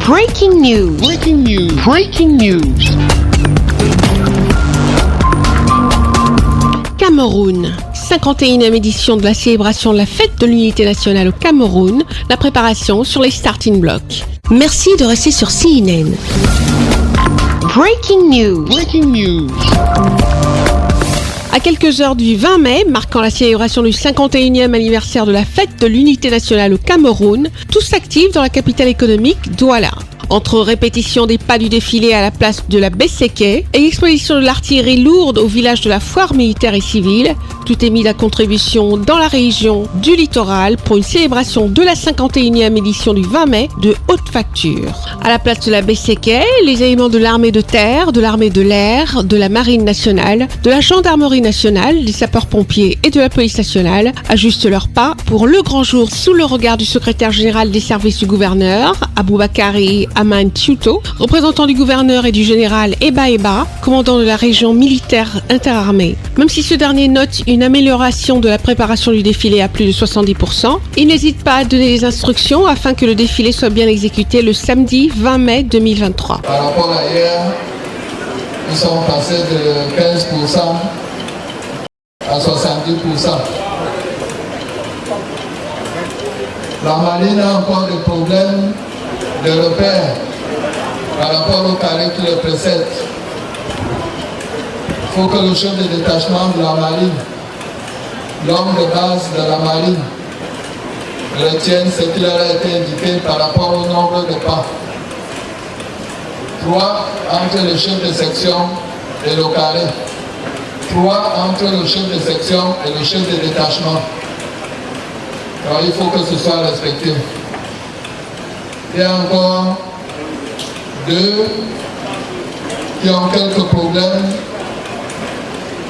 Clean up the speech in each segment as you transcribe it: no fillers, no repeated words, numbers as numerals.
Breaking news. Breaking news. Breaking news. Cameroun. 51e édition de la célébration de la fête de l'unité nationale au Cameroun. La préparation sur les starting blocks. Merci de rester sur CNN. Breaking news. Breaking news. À quelques heures du 20 mai, marquant la célébration du 51e anniversaire de la fête de l'unité nationale au Cameroun, tous s'activent dans la capitale économique, Douala. Entre répétition des pas du défilé à la place de la Besseke et exposition de l'artillerie lourde au village de la foire militaire et civile, tout est mis à contribution dans la région du littoral pour une célébration de la 51e édition du 20 mai de haute facture. À la place de la Besseke, les éléments de l'armée de terre, de l'armée de l'air, de la marine nationale, de la gendarmerie nationale, des sapeurs-pompiers et de la police nationale ajustent leurs pas pour le grand jour sous le regard du secrétaire général des services du gouverneur, Aboubakari Aman Tiouto, représentant du gouverneur et du général Eba, commandant de la région militaire interarmée. Même si ce dernier note une amélioration de la préparation du défilé à plus de 70%, il n'hésite pas à donner des instructions afin que le défilé soit bien exécuté le samedi 20 mai 2023. Par rapport à hier, nous sommes passés de 15% à 70%. La marine a encore des problèmes de repères par rapport au carré qui le précède. Il faut que le chef de détachement de la marine, l'homme de base de la marine, retienne ce qui leur a été indiqué par rapport au nombre de pas. 3 entre le chef de section et le carré. 3 entre le chef de section et le chef de détachement. Alors il faut que ce soit respecté. Il y a encore 2 qui ont quelques problèmes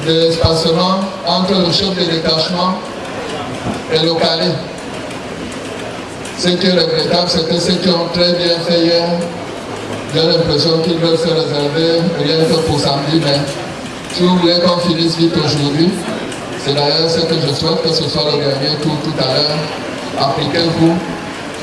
d'espacement entre le chef de détachement et le carré. Ce qui est regrettable, c'est que ceux qui ont très bien fait hier, j'ai l'impression qu'ils veulent se réserver rien que pour samedi, mais si vous voulez qu'on finisse vite aujourd'hui, c'est d'ailleurs ce que je souhaite, que ce soit le dernier tour tout à l'heure. Appliquez-vous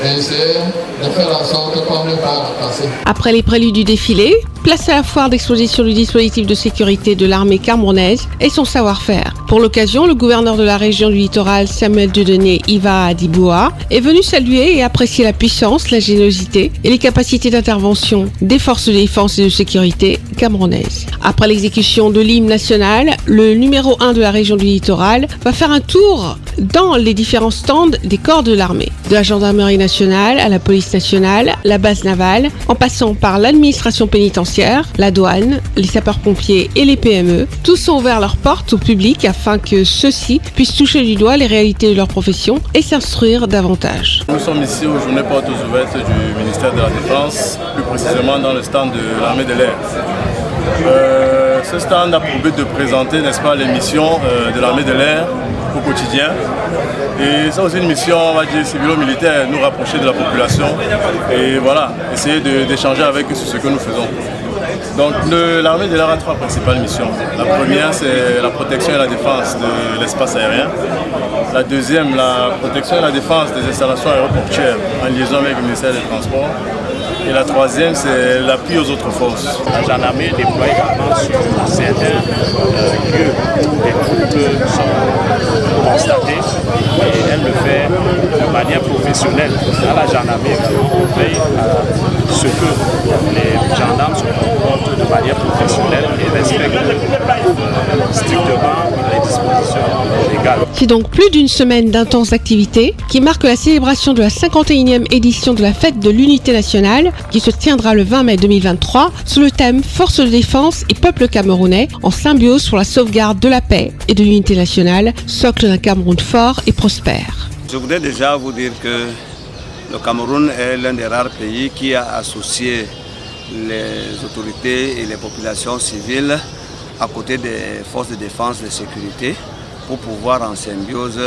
et essayez de faire en sorte qu'on n'ait pas à passer. Après les préludes du défilé, place à la foire d'exposition du dispositif de sécurité de l'armée camerounaise et son savoir-faire. Pour l'occasion, le gouverneur de la région du littoral, Samuel Dieudonné Iva Adiboua, est venu saluer et apprécier la puissance, la générosité et les capacités d'intervention des forces de défense et de sécurité camerounaises. Après l'exécution de l'hymne national, le numéro 1 de la région du littoral va faire un tour dans les différents stands des corps de l'armée, de la gendarmerie nationale à la police nationale, la base navale, en passant par l'administration pénitentiaire, la douane, les sapeurs-pompiers et les PME. Tous ont ouvert leurs portes au public afin que ceux-ci puissent toucher du doigt les réalités de leur profession et s'instruire davantage. Nous sommes ici aux journées portes ouvertes du ministère de la Défense, plus précisément dans le stand de l'armée de l'air. Ce stand a pour but de présenter, n'est-ce pas, les missions de l'armée de l'air au quotidien. Et c'est aussi une mission, on va dire, civilo-militaire, nous rapprocher de la population et voilà, essayer d'échanger avec eux sur ce que nous faisons. Donc l'armée de l'air a 3 principales missions. La première, c'est la protection et la défense de l'espace aérien. La deuxième, la protection et la défense des installations aéroportuaires en liaison avec le ministère des Transports. Et la troisième, c'est l'appui aux autres forces. La gendarmerie déploie également sur certains lieux où des troubles sont constatés et elle le fait de manière professionnelle. Dans la gendarmerie également, on veille à ce que les gendarmes se comportent de manière professionnelle et respectent strictement les dispositions légales. C'est donc plus d'une semaine d'intenses activités qui marquent la célébration de la 51e édition de la fête de l'unité nationale qui se tiendra le 20 mai 2023 sous le thème Forces de défense et peuple camerounais en symbiose pour la sauvegarde de la paix et de l'unité nationale, socle d'un Cameroun fort et prospère. Je voudrais déjà vous dire que le Cameroun est l'un des rares pays qui a associé les autorités et les populations civiles à côté des forces de défense et de sécurité pour pouvoir en symbiose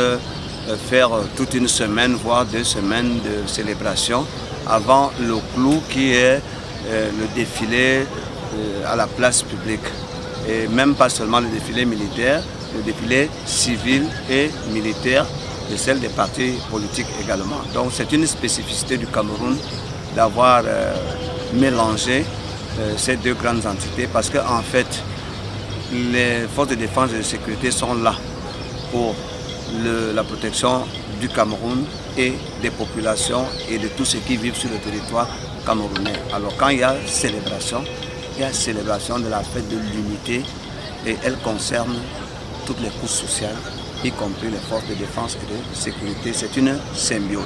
faire toute une semaine, voire 2 semaines de célébration avant le clou qui est le défilé à la place publique. Et même pas seulement le défilé militaire, le défilé civil et militaire de celle des partis politiques également. Donc c'est une spécificité du Cameroun d'avoir mélangé ces deux grandes entités parce qu'en fait, les forces de défense et de sécurité sont là pour la protection du Cameroun et des populations et de tous ceux qui vivent sur le territoire camerounais. Alors quand il y a célébration de la fête de l'unité et elle concerne toutes les couches sociales, y compris les forces de défense et de sécurité. C'est une symbiose.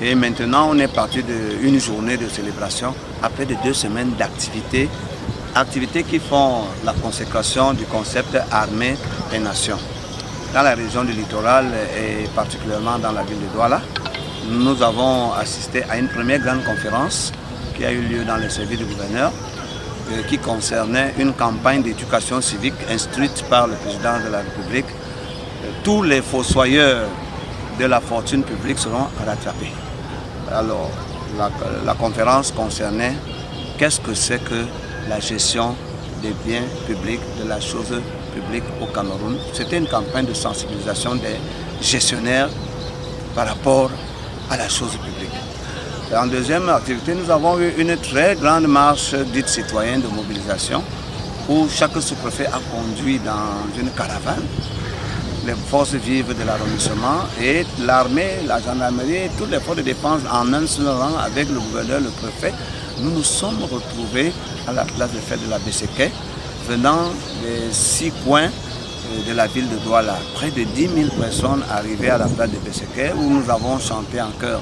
Et maintenant, on est parti d'une journée de célébration après de 2 semaines d'activités, activités qui font la consécration du concept armée et nation. Dans la région du littoral et particulièrement dans la ville de Douala, nous avons assisté à une première grande conférence qui a eu lieu dans le service du gouverneur qui concernait une campagne d'éducation civique instruite par le président de la République. Tous les fossoyeurs de la fortune publique seront rattrapés. Alors, la conférence concernait qu'est-ce que c'est que la gestion des biens publics, de la chose publique au Cameroun. C'était une campagne de sensibilisation des gestionnaires par rapport à la chose publique. Et en deuxième activité, nous avons eu une très grande marche dite citoyenne de mobilisation où chaque sous-préfet a conduit dans une caravane les forces vives de l'arrondissement et l'armée, la gendarmerie, toutes les forces de défense en un seul rang avec le gouverneur, le préfet. Nous nous sommes retrouvés à la place de fête de la BCK, venant des 6 coins de la ville de Douala. Près de 10 000 personnes arrivées à la place de BCK où nous avons chanté en chœur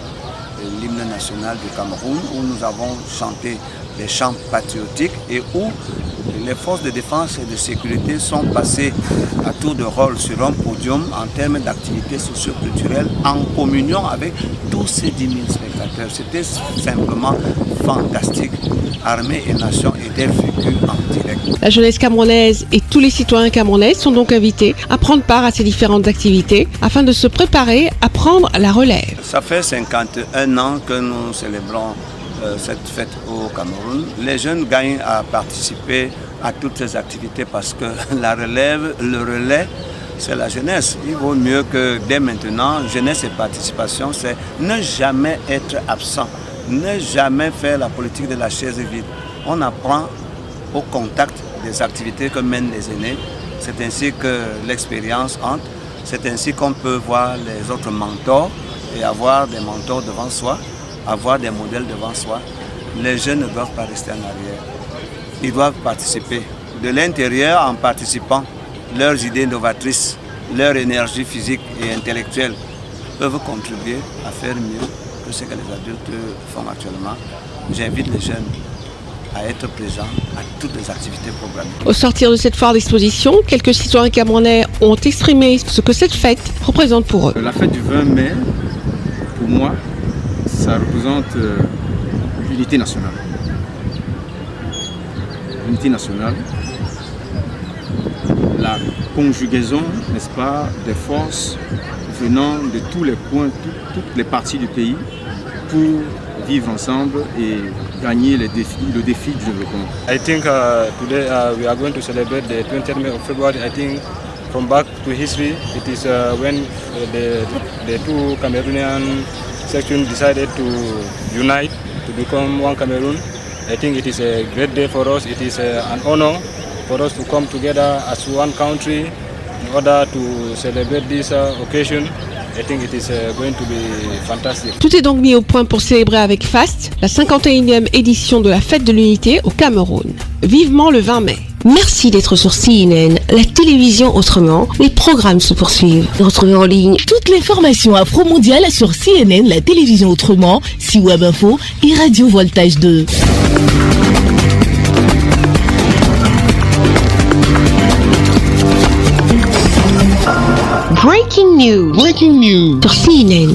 l'hymne national du Cameroun, où nous avons chanté des chants patriotiques et où les forces de défense et de sécurité sont passées à tour de rôle sur un podium en termes d'activités socio-culturelles en communion avec tous ces 10 000 spectateurs. C'était simplement fantastique. Armée et nation étaient vécues en direct. La jeunesse camerounaise et tous les citoyens camerounais sont donc invités à prendre part à ces différentes activités afin de se préparer à prendre la relève. Ça fait 51 ans que nous célébrons cette fête au Cameroun. Les jeunes gagnent à participer à toutes ces activités parce que la relève, le relais, c'est la jeunesse. Il vaut mieux que dès maintenant, jeunesse et participation, c'est ne jamais être absent, ne jamais faire la politique de la chaise vide. On apprend au contact des activités que mènent les aînés. C'est ainsi que l'expérience entre, c'est ainsi qu'on peut voir les autres mentors et avoir des mentors devant soi, avoir des modèles devant soi. Les jeunes ne doivent pas rester en arrière. Ils doivent participer. De l'intérieur, en participant, leurs idées novatrices, leur énergie physique et intellectuelle peuvent contribuer à faire mieux que ce que les adultes font actuellement. J'invite les jeunes à être présents à toutes les activités programmées. Au sortir de cette foire d'exposition, quelques citoyens camerounais ont exprimé ce que cette fête représente pour eux. La fête du 20 mai, pour moi, ça représente l'unité nationale. L'unité nationale, la conjugaison, n'est-ce pas, des forces venant de tous les coins, toutes les parties du pays pour vivre ensemble et gagner le défi du développement. I think today we are going to celebrate the 20th May of February. I think from back to history, it is when the two Cameroonian sections decided to unite to become one Cameroon. I think it is a great day for us. It is an honor for us to come together as one country in order to celebrate this occasion. I think it is going to be fantastic. Tout est donc mis au point pour célébrer avec faste la 51e édition de la Fête de l'Unité au Cameroun. Vivement le 20 mai. Merci d'être sur CNN, la télévision autrement. Les programmes se poursuivent. Retrouvez en ligne toutes les formations afro-mondiales sur CNN, la télévision autrement, C-Web Info et Radio Voltage 2. Breaking News sur CNN.